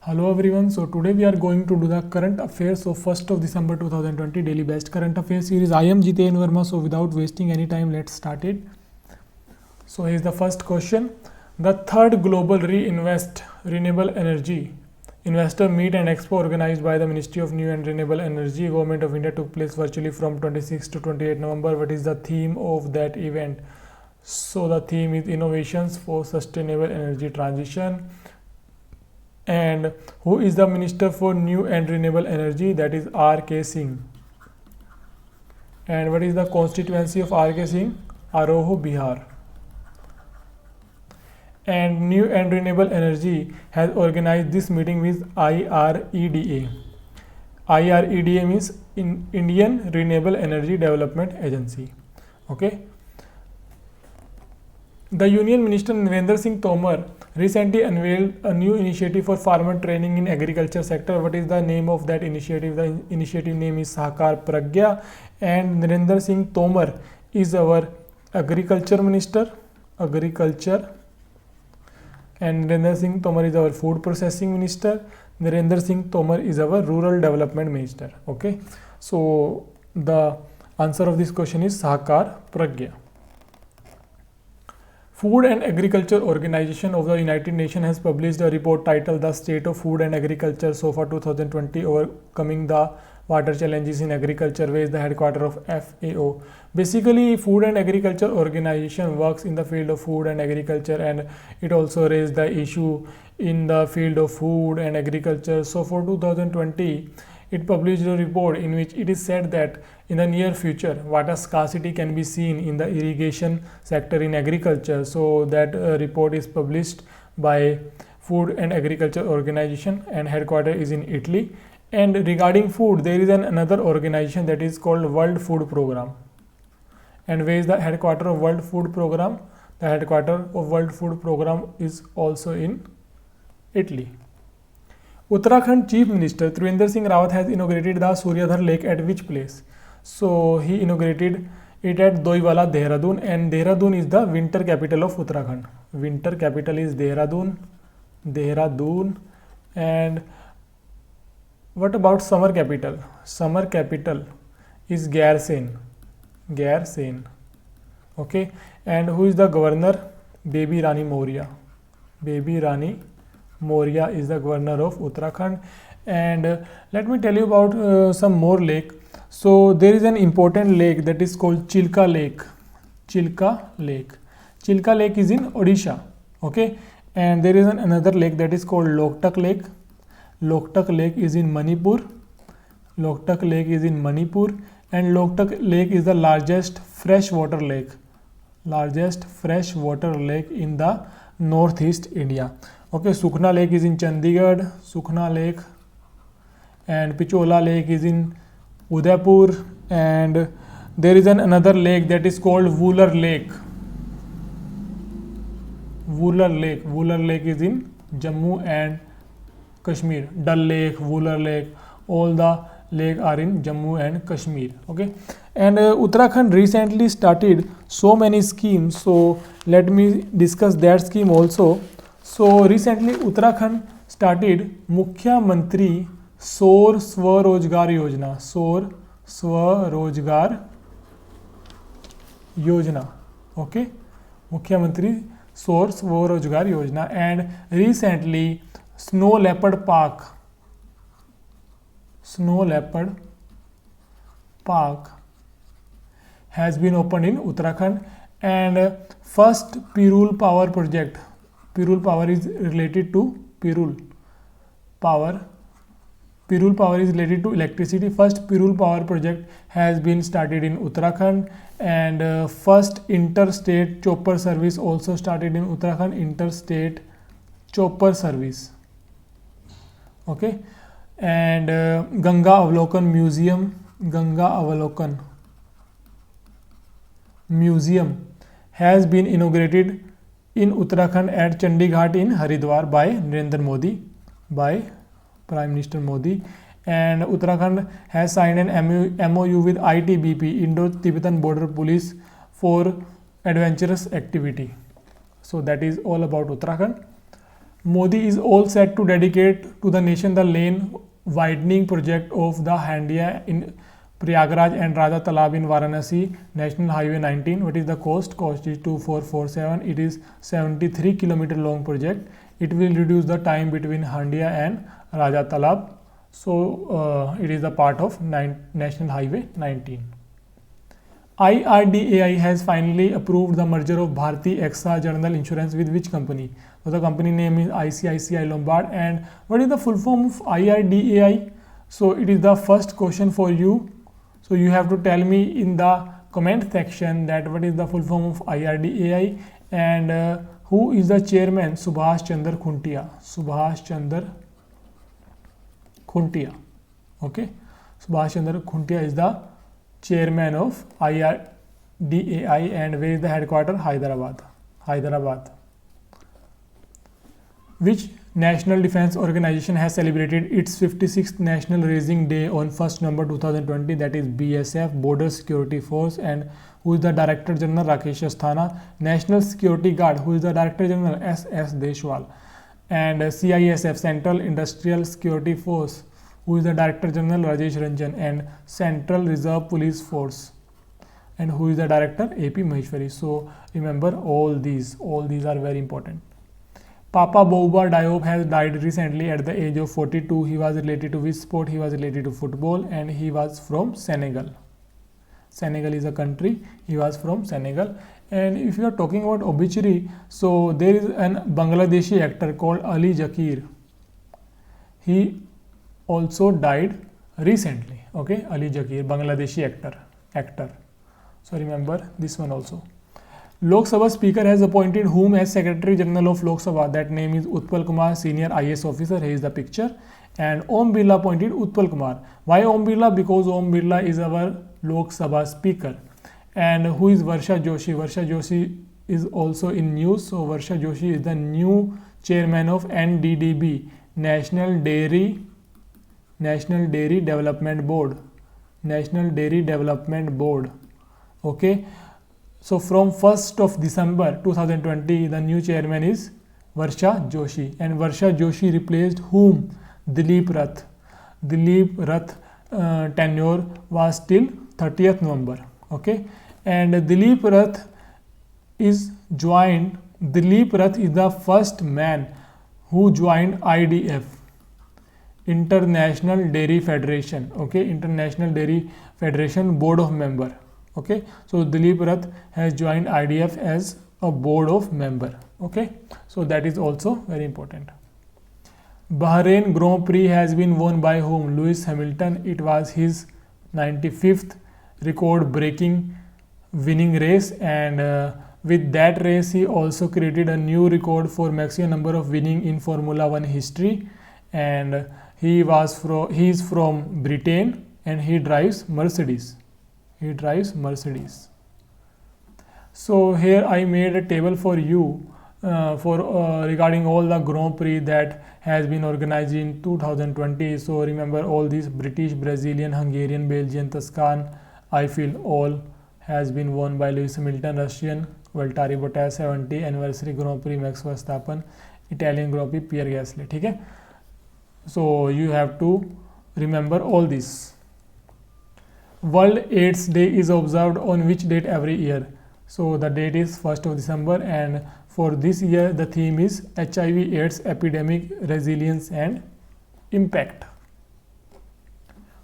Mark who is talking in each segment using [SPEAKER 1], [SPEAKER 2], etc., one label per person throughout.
[SPEAKER 1] Hello everyone, so today we are going to do the current affairs of 1st of December 2020 daily best current affairs series. I am Jiten Verma, so without wasting any time, let's start it. So here's the first question. The third global Reinvest Renewable Energy Investor Meet and Expo organized by the Ministry of New and Renewable Energy, Government of India took place virtually from 26 to 28 November. What is the theme of that event? So the theme is Innovations for Sustainable Energy Transition. And who is the Minister for New and Renewable Energy? That is R.K. Singh. And what is the constituency of R.K. Singh? Aroho, Bihar. And New and Renewable Energy has organized this meeting with IREDA. IREDA means Indian Renewable Energy Development Agency. Okay. The Union Minister Narendra Singh Tomar recently unveiled a new initiative for farmer training in agriculture sector. What is the name of that initiative? The initiative name is Sahakar Pragya, and Narendra Singh Tomar is our agriculture minister. Agriculture. And Narendra Singh Tomar is our food processing minister. Narendra Singh Tomar is our rural development minister. Okay, so the answer of this question is Sahakar Pragya. Food and Agriculture Organization of the United Nations has published a report titled The State of Food and Agriculture so far 2020, Overcoming the Water Challenges in Agriculture, where is the headquarters of FAO. Basically, Food and Agriculture Organization works in the field of food and agriculture, and it also raised the issue in the field of food and agriculture. So for 2020, it published a report in which it is said that in the near future, water scarcity can be seen in the irrigation sector in agriculture. So that report is published by Food and Agriculture Organization, and headquarters is in Italy. And regarding food, there is another organization that is called World Food Program. And where is the headquarters of World Food Program? The headquarters of World Food Program is also in Italy. Uttarakhand Chief Minister Trivendra Singh Rawat has inaugurated the Suryadhar Lake at which place? So he inaugurated it at Doiwala, Dehradun, and Dehradun is the winter capital of Uttarakhand. Winter capital is Dehradun. And what about summer capital? Summer capital is Gairsen. Okay, and who is the governor? Baby Rani Moria. Baby Rani Moria is the governor of Uttarakhand. And let me tell you about some more lake. So there is an important lake that is called Chilka Lake. Chilka Lake is in Odisha. Okay, and there is another lake that is called Loktak Lake. Loktak Lake is in Manipur. And Loktak Lake is the largest freshwater lake. In the northeast India. Okay, Sukhna Lake is in Chandigarh. And Pichola Lake is in Udaipur, and there is another lake that is called Wular Lake. Wular Lake is in Jammu and Kashmir. Dal Lake, Wular Lake, all the lakes are in Jammu and Kashmir. Okay, and Uttarakhand recently started so many schemes. So let me discuss that scheme also. So recently Uttarakhand started Mukhya Mantri Sor Swarojgar Yojana. Okay, Mukhya Mantri Sor Swarojgar Yojana. And recently Snow Leopard Park has been opened in Uttarakhand, and first Pirul Power project. Pirul Power is related to Pirul Power is related to electricity. First Pirul Power project has been started in Uttarakhand, and first interstate chopper service also started in Uttarakhand. Interstate chopper service. Okay, and Ganga Avalokan Museum has been inaugurated in Uttarakhand at Chandighat in Haridwar by Narendra Modi, by Prime Minister Modi. And Uttarakhand has signed an MOU with ITBP, Indo-Tibetan Border Police, for adventurous activity. So that is all about Uttarakhand. Modi is all set to dedicate to the nation the lane widening project of the Handia in Prayagraj and Raja Talab in Varanasi, National Highway 19. What is the cost? Cost is 2447. It is 73 km long project. It will reduce the time between Handia and Raja Talab. So it is a part of National Highway 19. IRDAI has finally approved the merger of Bharti AXA General Insurance with which company? So the company name is ICICI Lombard. And what is the full form of IRDAI? So it is the first question for you. So you have to tell me in the comment section that what is the full form of IRDAI and who is the chairman? Subhash Chandra Khuntia. Subhash Chandra Khuntia. Okay. Subhash Chandra Khuntia is the chairman of IRDAI. And where is the headquarter? Hyderabad. Hyderabad. Which National Defense Organization has celebrated its 56th National Raising Day on 1st November 2020? That is BSF, Border Security Force. And who is the Director General? Rakesh Asthana. National Security Guard, who is the Director General? SS Deshwal. And CISF, Central Industrial Security Force, who is the Director General? Rajesh Ranjan. And Central Reserve Police Force, and who is the Director? AP Maheshwari. So remember all these are very important. Papa Bouba Diop has died recently at the age of 42. He was related to which sport? He was related to football, and he was from Senegal. Senegal is a country. He was from Senegal. And if you are talking about obituary, so there is an Bangladeshi actor called Ali Zakir. He also died recently. Okay, Ali Zakir, Bangladeshi actor. So remember this one also. Lok Sabha Speaker has appointed whom as Secretary General of Lok Sabha? That name is Utpal Kumar, senior IAS officer. Here is the picture. And Om Birla appointed Utpal Kumar. Why Om Birla? Because Om Birla is our Lok Sabha Speaker. And who is Varsha Joshi? Varsha Joshi is also in news. So Varsha Joshi is the new chairman of NDDB, National Dairy Development Board. National Dairy Development Board. Okay. So from 1st of December 2020, the new chairman is Varsha Joshi. And Varsha Joshi replaced whom? Dilip Rath. Dilip Rath tenure was till 30th November. Okay. And Dilip Rath is the first man who joined IDF, International Dairy Federation. Okay. International Dairy Federation board of member. Okay, so Dilip Rath has joined IDF as a board of member. Okay, so that is also very important. Bahrain Grand Prix has been won by whom? Lewis Hamilton. It was his 95th record breaking winning race, and with that race he also created a new record for maximum number of winning in Formula 1 history. And he is from Britain, and he drives Mercedes. So here I made a table for you regarding all the Grand Prix that has been organized in 2020. So remember all these: British, Brazilian, Hungarian, Belgian, Tuscan, Eiffel, all has been won by Lewis Hamilton. Russian Valtteri Bottas, 70 anniversary Grand Prix Max Verstappen, Italian Grand Prix Pierre Gasly. Okay, so you have to remember all this. World AIDS Day is observed on which date every year? So the date is 1st of December, and for this year the theme is HIV AIDS epidemic resilience and impact.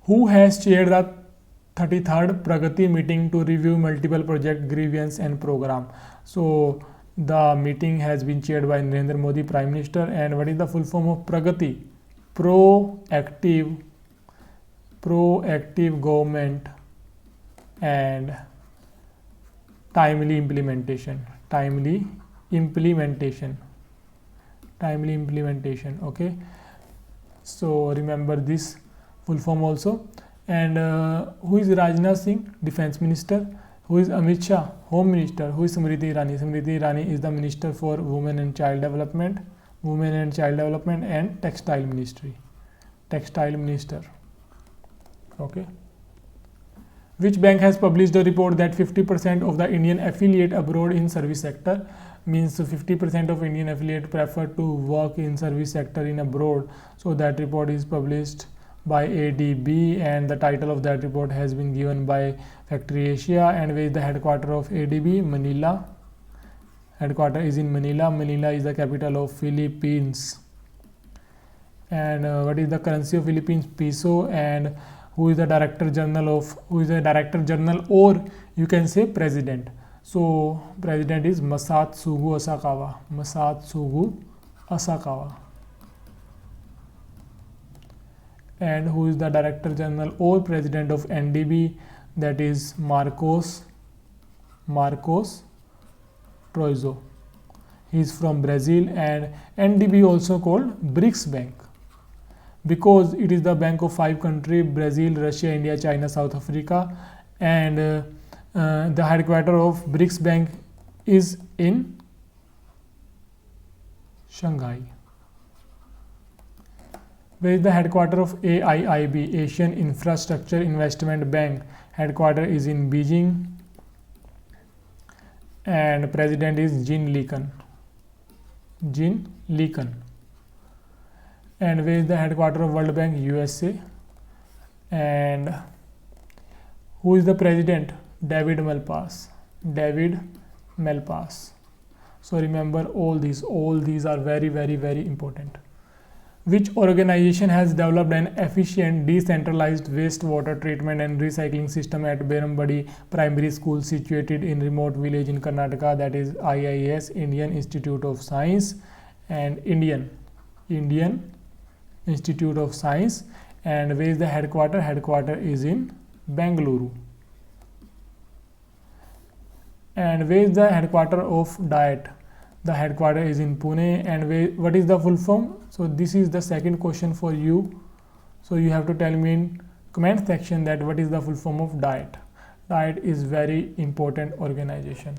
[SPEAKER 1] Who has chaired the 33rd Pragati meeting to review multiple project grievance and program? So the meeting has been chaired by Narendra Modi, Prime Minister. And what is the full form of Pragati? Proactive government and timely implementation. Okay, so remember this full form also. And who is Rajnath Singh? Defense Minister. Who is Amit Shah? Home Minister. Who is Smriti Irani? Smriti Irani is the Minister for Women and Child Development and Textile Ministry. Okay. Which bank has published a report that 50% of the Indian affiliate abroad in service sector? means 50% of Indian affiliate prefer to work in service sector in abroad. So that report is published by ADB, and the title of that report has been given by Factory Asia. And where is the headquarter of ADB? Manila. Headquarter is in Manila. Manila is the capital of Philippines. And what is the currency of Philippines? Peso. And who is the director general or you can say president? So president is Masatsugu Asakawa. And who is the director general or president of NDB? That is Marcos Troizo. He is from Brazil. And NDB also called BRICS Bank, because it is the bank of 5 countries: Brazil, Russia, India, China, South Africa. And the headquarter of BRICS Bank is in Shanghai. Where is the headquarter of AIIB? Asian Infrastructure Investment Bank. Headquarter is in Beijing. And president is Jin Likan. And where is the headquarter of World Bank? USA. And who is the president? David Malpass. So remember all these are very, very, very important. Which organization has developed an efficient decentralized wastewater treatment and recycling system at Berambadi Primary School situated in remote village in Karnataka? That is IIS, Indian Institute of Science. And Indian Institute of Science. And where is the headquarter? Headquarter is in Bengaluru. And where is the headquarter of DIET? The headquarter is in Pune. And what is the full form? So this is the second question for you. So you have to tell me in comment section that what is the full form of DIET. DIET is very important organization.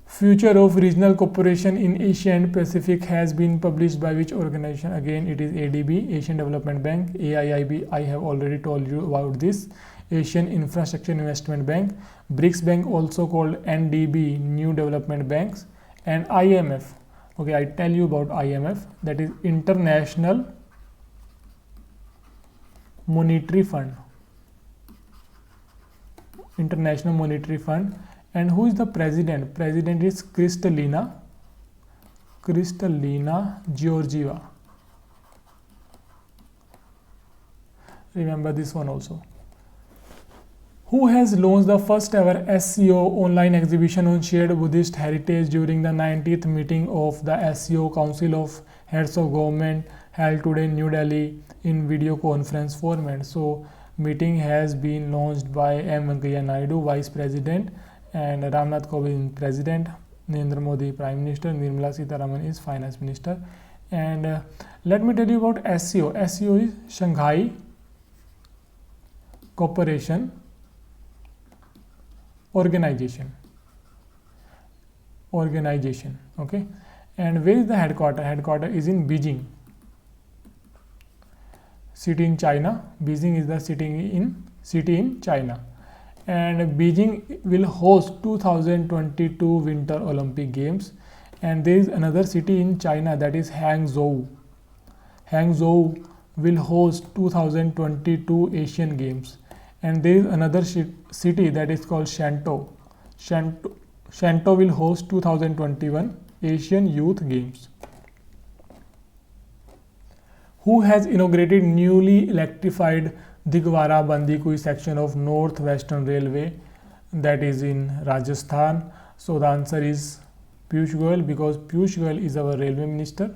[SPEAKER 1] Future of Regional Cooperation in Asia and Pacific has been published by which organization? Again, it is ADB, Asian Development Bank. AIIB, I have already told you about this. Asian Infrastructure Investment Bank. BRICS Bank, also called NDB, New Development Banks. And IMF. Okay, I tell you about IMF. That is International Monetary Fund. And who is the president? President is Kristalina Georgieva. Remember this one also. Who has launched the first ever SCO online exhibition on shared Buddhist heritage during the 90th meeting of the SCO Council of Heads of Government held today in New Delhi in video conference format? So meeting has been launched by M. Venkaiah Naidu, Vice President, and Ramnath Kovind, President, Narendra Modi, Prime Minister, Nirmala Sitharaman is Finance Minister. And let me tell you about SCO. SCO is Shanghai Cooperation Organization. Okay. And where is the headquarter? Headquarter is in Beijing, city in China. Beijing is the city in China. And Beijing will host 2022 Winter Olympic Games. And there is another city in China, that is Hangzhou. Hangzhou will host 2022 Asian Games. And there is another city that is called Shantou. Shantou will host 2021 Asian Youth Games. Who has inaugurated newly electrified Digwara Bandikui section of North Western Railway? That is in Rajasthan. So the answer is Piyush Goyal, because Piyush Goyal is our railway minister.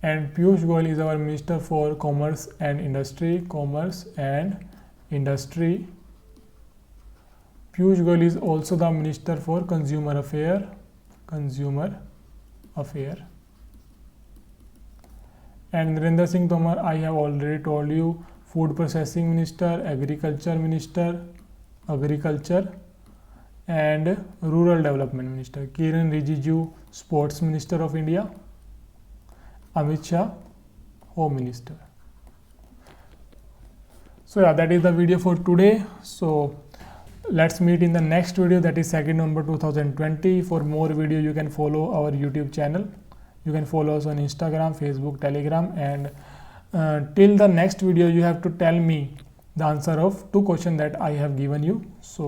[SPEAKER 1] And Piyush Goyal is our Minister for Commerce and Industry. Piyush Goyal is also the Minister for Consumer Affairs. And Narendra Singh Tomar, I have already told you, Food Processing Minister, Agriculture and Rural Development Minister. Kiran Rijiju, Sports Minister of India. Amit Shah, Home Minister. So yeah, that is the video for today. So let's meet in the next video, that is 2nd November 2020. For more video you can follow our YouTube channel. You can follow us on Instagram, Facebook, Telegram, and till the next video you have to tell me the answer of 2 questions that I have given you. So